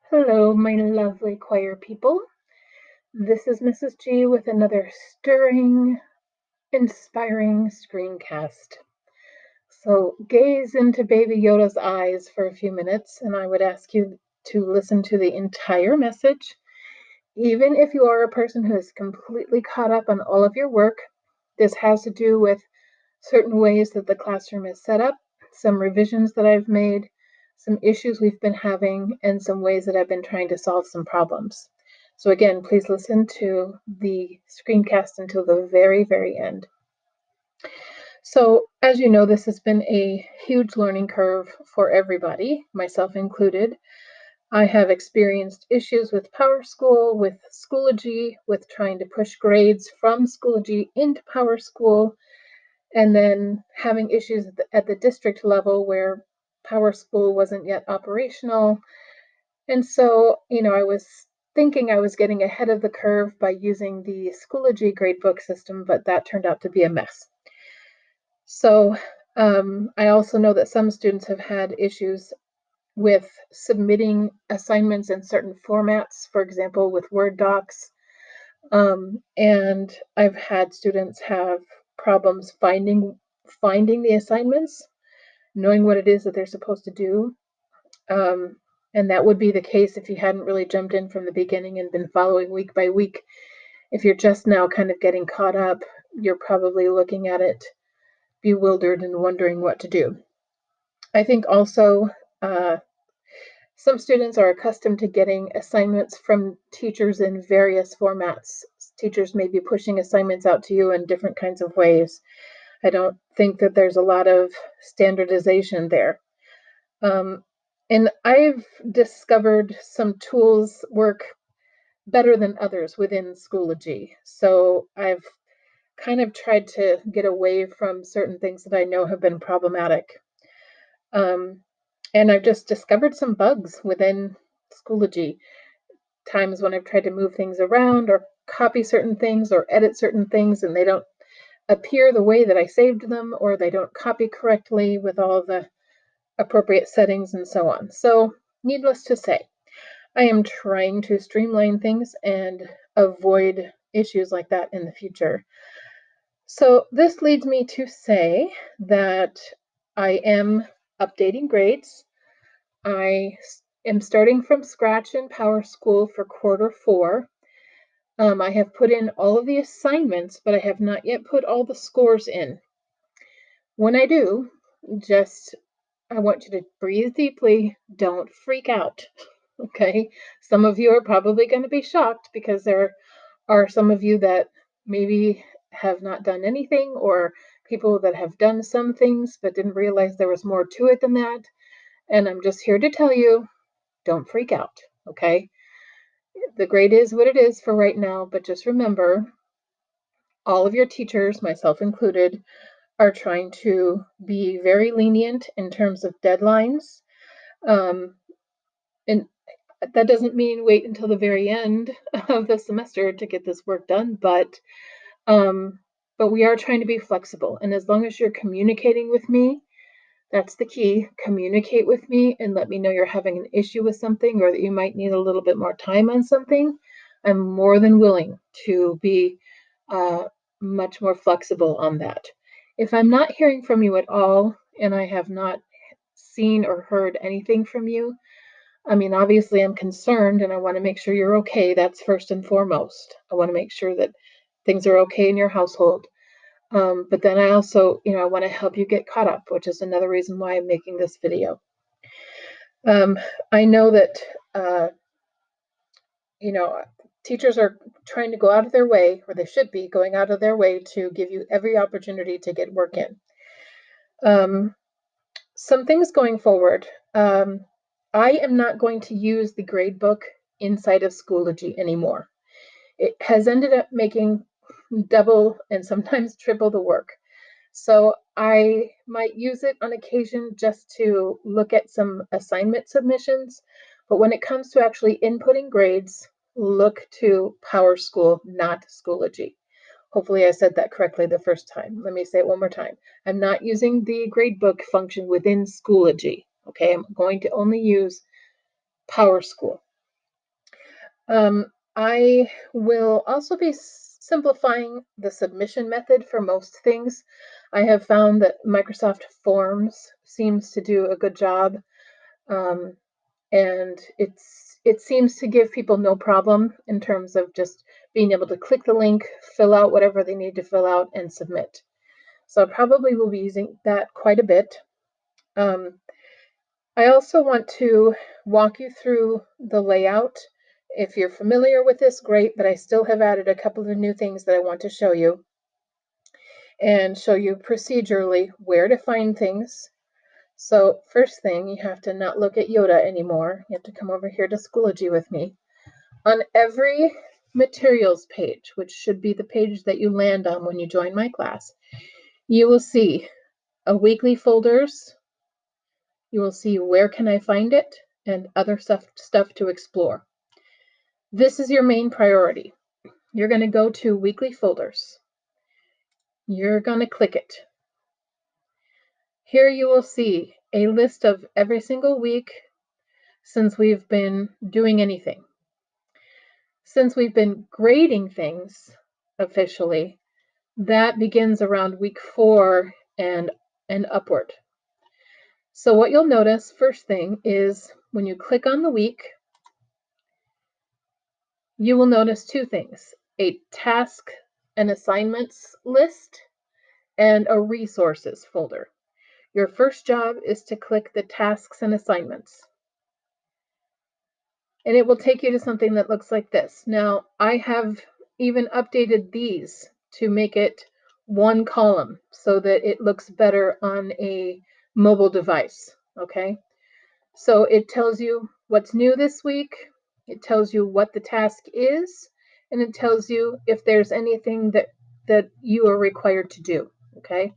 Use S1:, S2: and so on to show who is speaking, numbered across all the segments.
S1: Hello, my lovely choir people. This is Mrs. G with another stirring, inspiring screencast. So gaze into Baby Yoda's eyes for a few minutes, and I would ask you to listen to the entire message. Even if you are a person who is completely caught up on all of your work, this has to do with certain ways that the classroom is set up, some revisions that I've made, some issues we've been having, and some ways that I've been trying to solve some problems. So again, please listen to the screencast until the very, very end. So as you know, this has been a huge learning curve for everybody, myself included. I have experienced issues with PowerSchool, with Schoology, with trying to push grades from Schoology into PowerSchool, and then having issues at the district level where PowerSchool wasn't yet operational. And so, I was thinking I was getting ahead of the curve by using the Schoology gradebook system, but that turned out to be a mess. So I also know that some students have had issues with submitting assignments in certain formats, for example, with Word docs. And I've had students have problems finding the assignments, knowing what it is that they're supposed to do. And that would be the case if you hadn't really jumped in from the beginning and been following week by week. If you're just now kind of getting caught up, you're probably looking at it bewildered and wondering what to do. I think also some students are accustomed to getting assignments from teachers in various formats. Teachers may be pushing assignments out to you in different kinds of ways. I don't think that there's a lot of standardization there. And I've discovered some tools work better than others within Schoology. So I've kind of tried to get away from certain things that I know have been problematic. And I've just discovered some bugs within Schoology. Times when I've tried to move things around or copy certain things or edit certain things and they don't appear the way that I saved them, or they don't copy correctly with all the appropriate settings and so on. So needless to say, I am trying to streamline things and avoid issues like that in the future. So this leads me to say that I am updating grades. I am starting from scratch in PowerSchool for quarter 4. I have put in all of the assignments, but I have not yet put all the scores in. When I do, I want you to breathe deeply. Don't freak out. Okay. Some of you are probably going to be shocked because there are some of you that maybe have not done anything, or people that have done some things but didn't realize there was more to it than that. And I'm just here to tell you, don't freak out. Okay. The grade is what it is for right now, but just remember, all of your teachers, myself included, are trying to be very lenient in terms of deadlines. And that doesn't mean wait until the very end of the semester to get this work done, but we are trying to be flexible. And as long as you're communicating with me, that's the key. Communicate with me and let me know you're having an issue with something or that you might need a little bit more time on something. I'm more than willing to be much more flexible on that. If I'm not hearing from you at all and I have not seen or heard anything from you, I mean, obviously I'm concerned and I want to make sure you're okay. That's first and foremost. I want to make sure that things are okay in your household. But then I also, I want to help you get caught up, which is another reason why I'm making this video. I know that, uh, teachers are trying to go out of their way, or they should be going out of their way to give you every opportunity to get work in. Some things going forward. I am not going to use the gradebook inside of Schoology anymore. It has ended up making double and sometimes triple the work. So I might use it on occasion just to look at some assignment submissions. But when it comes to actually inputting grades, look to PowerSchool, not Schoology. Hopefully I said that correctly the first time. Let me say it one more time. I'm not using the gradebook function within Schoology. Okay, I'm going to only use PowerSchool. I will also be simplifying the submission method for most things. I have found that Microsoft Forms seems to do a good job, and it seems to give people no problem in terms of just being able to click the link, fill out whatever they need to fill out, and submit. So I probably will be using that quite a bit. I also want to walk you through the layout. If you're familiar with this, great, but I still have added a couple of new things that I want to show you and show you procedurally where to find things. So first thing, you have to not look at Yoda anymore. You have to come over here to Schoology with me. On every materials page, which should be the page that you land on when you join my class, you will see a weekly folders. You will see where can I find it and other stuff to explore. This is your main priority. You're going to go to weekly folders. You're going to click it. Here you will see a list of every single week since we've been doing anything. Since we've been grading things officially, that begins around week 4 and upward. So what you'll notice first thing is when you click on the week, you will notice two things: a task and assignments list and a resources folder. Your first job is to click the tasks and assignments. And it will take you to something that looks like this. Now, I have even updated these to make it one column so that it looks better on a mobile device, okay? So it tells you what's new this week, it tells you what the task is, and it tells you if there's anything that you are required to do, okay?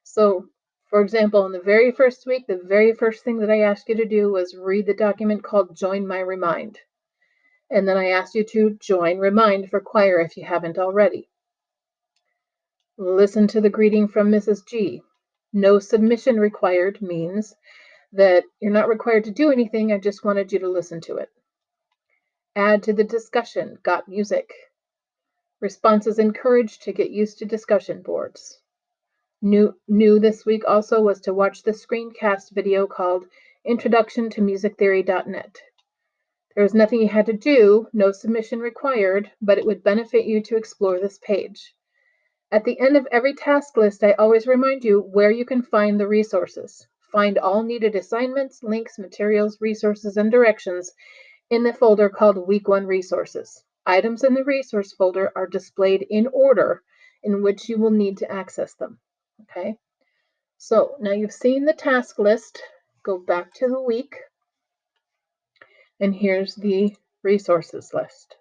S1: So, for example, in the very first week, the very first thing that I asked you to do was read the document called Join My Remind. And then I asked you to join Remind for choir if you haven't already. Listen to the greeting from Mrs. G. No submission required means that you're not required to do anything, I just wanted you to listen to it. Add to the discussion, got music. Responses encouraged to get used to discussion boards. New this week also was to watch the screencast video called Introduction to musictheory.net. There was nothing you had to do, no submission required, but it would benefit you to explore this page. At the end of every task list, I always remind you where you can find the resources. Find all needed assignments, links, materials, resources, and directions in the folder called Week 1 Resources. Items in the resource folder are displayed in order in which you will need to access them. Okay, so now you've seen the task list. Go back to the week, and here's the resources list.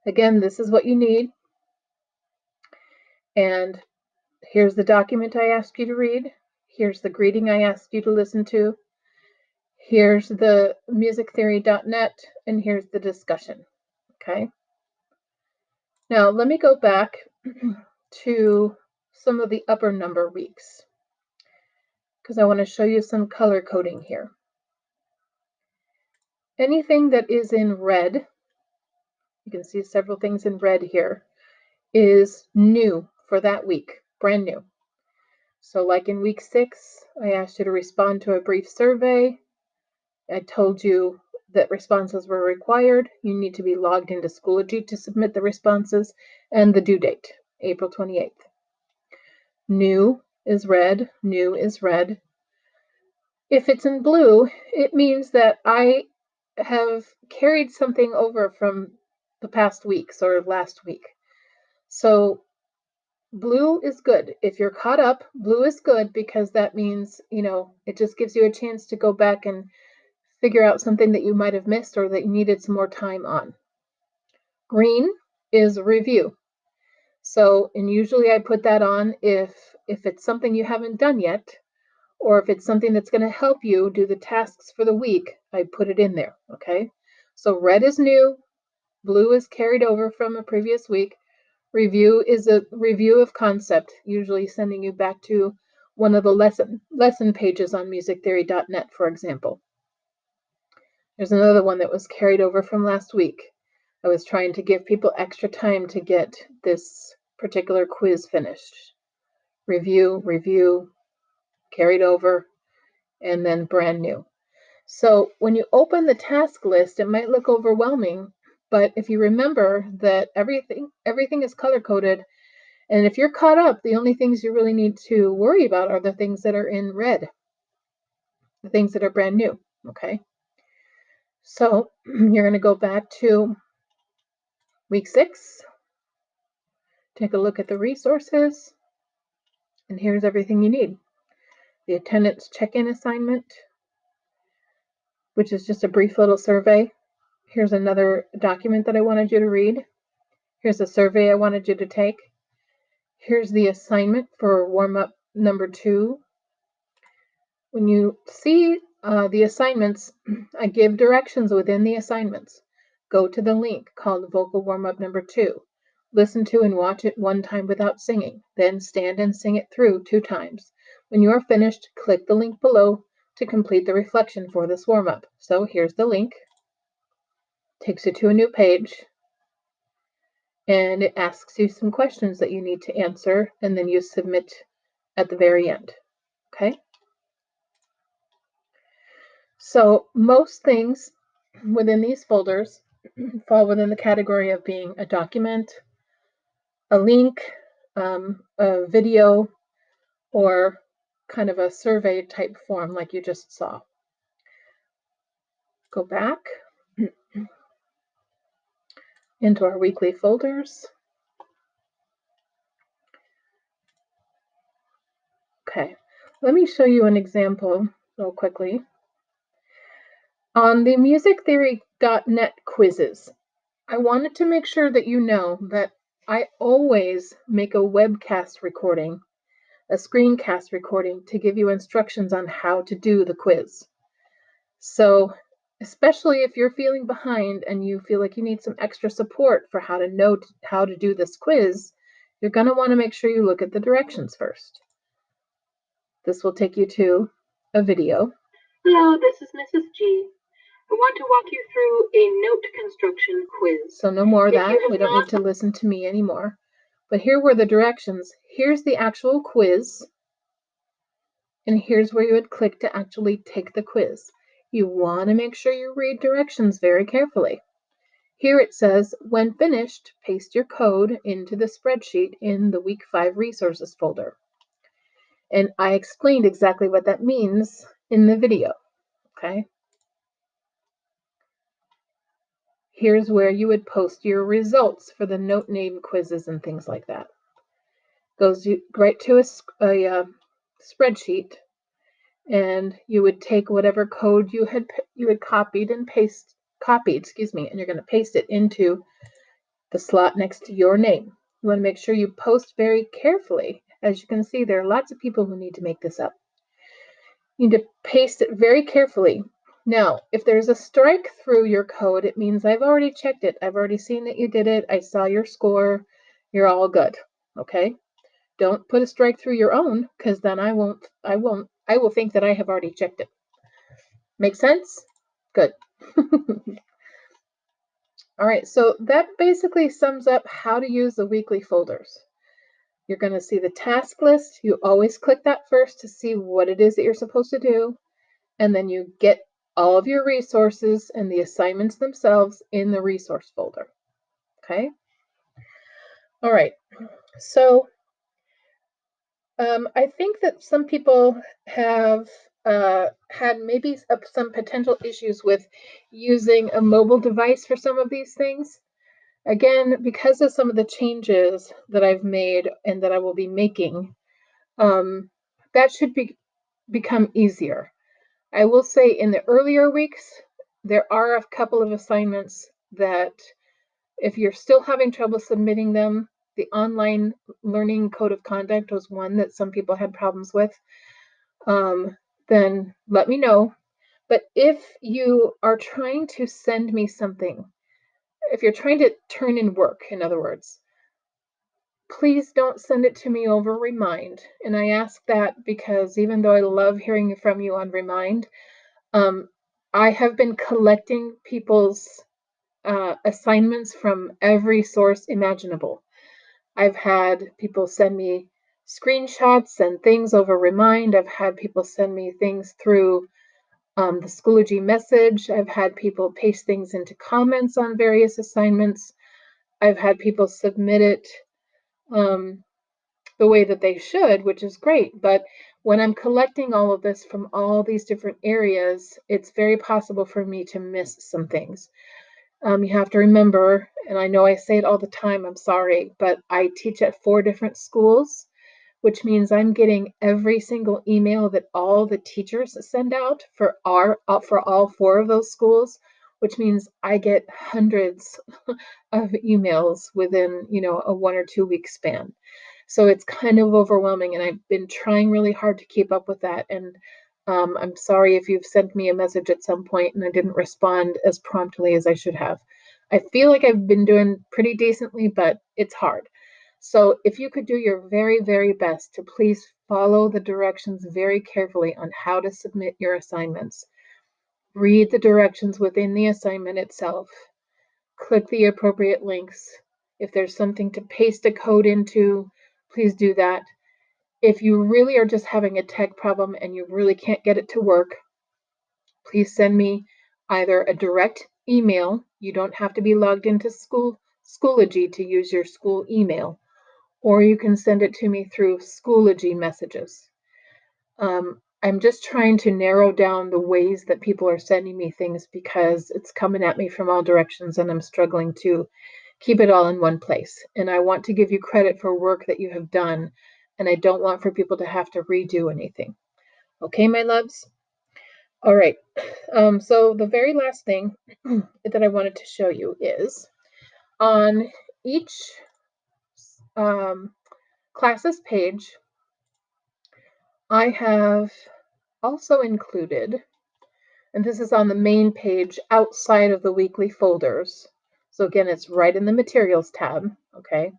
S1: Again, this is what you need, and here's the document I asked you to read. Here's the greeting I asked you to listen to. Here's the musictheory.net, and here's the discussion. Okay. Now let me go back to some of the upper number weeks because I want to show you some color coding here. Anything that is in red, you can see several things in red here, is new for that week, brand new. So like in week 6, I asked you to respond to a brief survey. I told you that responses were required. You need to be logged into Schoology to submit the responses, and the due date, April 28th. New is red, new is red. If it's in blue, it means that I have carried something over from the past weeks or last week. So blue is good. If you're caught up, blue is good because that means, it just gives you a chance to go back and figure out something that you might have missed or that you needed some more time on. Green is review. So, and usually I put that on if it's something you haven't done yet, or if it's something that's going to help you do the tasks for the week, I put it in there, okay? So red is new, blue is carried over from a previous week. Review is a review of concept, usually sending you back to one of the lesson pages on musictheory.net, for example. There's another one that was carried over from last week. I was trying to give people extra time to get this particular quiz finished. Review, carried over, and then brand new. So when you open the task list, it might look overwhelming, but if you remember that everything is color-coded, and if you're caught up, the only things you really need to worry about are the things that are in red, the things that are brand new, okay? So you're going to go back to week 6, take a look at the resources, and here's everything you need. The attendance check-in assignment, which is just a brief little survey. Here's another document that I wanted you to read. Here's a survey I wanted you to take. Here's the assignment for warm-up number 2. When you see the assignments, I give directions within the assignments. Go to the link called Vocal Warm-Up number 2. Listen to and watch it 1 time without singing. Then stand and sing it through 2 times. When you are finished, click the link below to complete the reflection for this warm-up. So here's the link. Takes you to a new page. And it asks you some questions that you need to answer, and then you submit at the very end. Okay? So most things within these folders fall within the category of being a document, a link, a video, or kind of a survey type form like you just saw. Go back into our weekly folders. Okay, let me show you an example real quickly. On the musictheory.net quizzes, I wanted to make sure that you know that I always make a webcast recording, a screencast recording, to give you instructions on how to do the quiz. So, especially if you're feeling behind and you feel like you need some extra support for how to know how to do this quiz, you're going to want to make sure you look at the directions first. This will take you to a video.
S2: Hello, this is Mrs. G. I want to walk you through a note construction quiz.
S1: So no more of that. We don't need to listen to me anymore. But here were the directions. Here's the actual quiz. And here's where you would click to actually take the quiz. You want to make sure you read directions very carefully. Here it says, when finished, paste your code into the spreadsheet in the Week 5 Resources folder. And I explained exactly what that means in the video, okay? Here's where you would post your results for the note name quizzes and things like that. Goes right to a spreadsheet, and you would take whatever code you had copied, and you're going to paste it into the slot next to your name. You want to make sure you post very carefully. As you can see, there are lots of people who need to make this up. You need to paste it very carefully. Now, if there's a strike through your code, it means I've already checked it. I've already seen that you did it. I saw your score. You're all good. Okay? Don't put a strike through your own, because then I will think that I have already checked it. Make sense? Good. All right, so that basically sums up how to use the weekly folders. You're going to see the task list. You always click that first to see what it is that you're supposed to do. And then you get all of your resources and the assignments themselves in the resource folder. Okay? All right. So I think that some people have had maybe some potential issues with using a mobile device for some of these things. Again, because of some of the changes that I've made and that I will be making, that should become easier. I will say in the earlier weeks, there are a couple of assignments that if you're still having trouble submitting them, the online learning code of conduct was one that some people had problems with, then let me know. But if you are trying to send me something, if you're trying to turn in work, in other words, please don't send it to me over Remind. And I ask that because even though I love hearing from you on Remind, I have been collecting people's assignments from every source imaginable. I've had people send me screenshots and things over Remind. I've had people send me things through the Schoology message. I've had people paste things into comments on various assignments. I've had people submit it the way that they should, which is great. But when I'm collecting all of this from all these different areas, it's very possible for me to miss some things. You have to remember, and I know I say it all the time, I'm sorry, but I teach at 4 different schools, which means I'm getting every single email that all the teachers send out for all 4 of those schools, which means I get hundreds of emails within, a 1 or 2 week span. So it's kind of overwhelming, and I've been trying really hard to keep up with that. And I'm sorry if you've sent me a message at some point and I didn't respond as promptly as I should have. I feel like I've been doing pretty decently, but it's hard. So if you could do your very, very best to please follow the directions very carefully on how to submit your assignments. Read the directions within the assignment itself. Click the appropriate links. If there's something to paste a code into, please do that. If you really are just having a tech problem and you really can't get it to work, please send me either a direct email. You don't have to be logged into Schoology to use your school email, or you can send it to me through Schoology messages. I'm just trying to narrow down the ways that people are sending me things because it's coming at me from all directions and I'm struggling to keep it all in one place. And I want to give you credit for work that you have done, and I don't want for people to have to redo anything. Okay, my loves? All right. So the very last thing that I wanted to show you is on each classes page, I have also included, and this is on the main page outside of the weekly folders. So again, it's right in the materials tab, okay?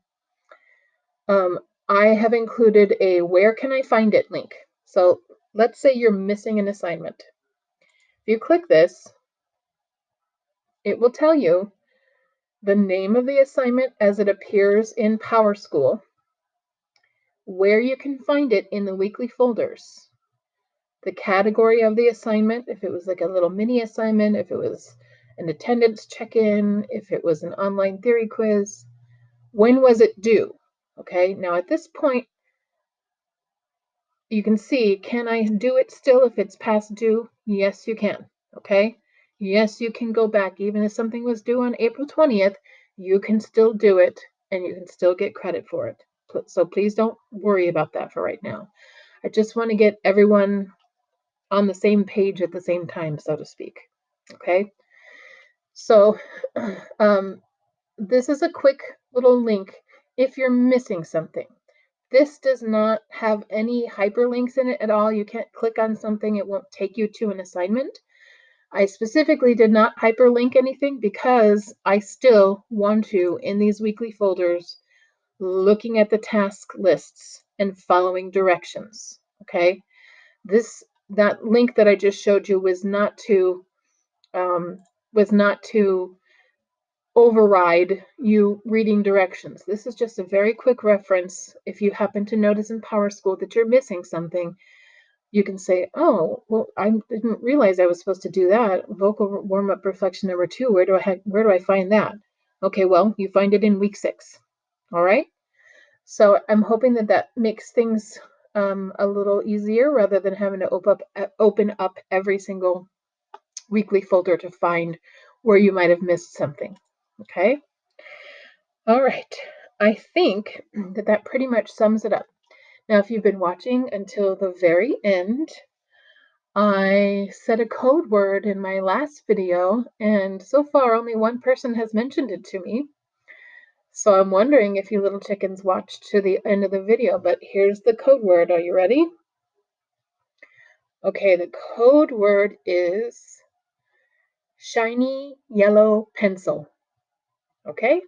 S1: I have included a where can I find it link. So let's say you're missing an assignment. If you click this, it will tell you the name of the assignment as it appears in PowerSchool, where you can find it in the weekly folders, the category of the assignment, if it was like a little mini assignment, if it was an attendance check-in, if it was an online theory quiz, when was it due? Okay, now at this point, you can see, can I do it still if it's past due? Yes, you can, okay? Yes, you can go back. Even if something was due on April 20th, you can still do it and you can still get credit for it. So please don't worry about that for right now. I just want to get everyone on the same page at the same time, so to speak, okay? So this is a quick little link if you're missing something. This does not have any hyperlinks in it at all. You can't click on something, it won't take you to an assignment. I specifically did not hyperlink anything because I still want to, in these weekly folders, looking at the task lists and following directions, okay? That link that I just showed you was not to override you reading directions. This is just a very quick reference. If you happen to notice in PowerSchool that you're missing something, you can say, oh, well, I didn't realize I was supposed to do that. Vocal warm-up reflection number 2, where do I find that? Okay, well, you find it in week 6. All right? So I'm hoping that makes things a little easier rather than having to open up every single weekly folder to find where you might have missed something. Okay? All right, I think that pretty much sums it up. Now, if you've been watching until the very end, I said a code word in my last video, and so far only one person has mentioned it to me. So I'm wondering if you little chickens watched to the end of the video, but here's the code word. Are you ready? Okay, the code word is shiny yellow pencil. Okay?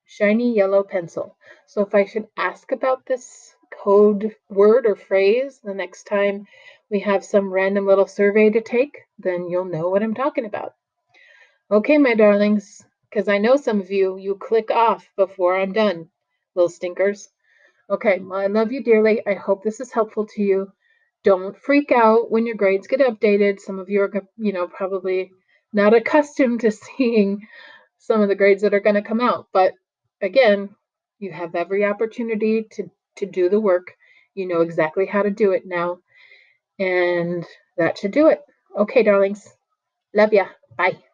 S1: Shiny yellow pencil. So if I should ask about this code word or phrase the next time we have some random little survey to take, then you'll know what I'm talking about. Okay, my darlings, because I know some of you click off before I'm done, little stinkers. Okay, well, I love you dearly. I hope this is helpful to you. Don't freak out when your grades get updated. Some of you are, probably not accustomed to seeing some of the grades that are going to come out. But again, you have every opportunity to do the work. You know exactly how to do it now. And that should do it. Okay, darlings. Love ya. Bye.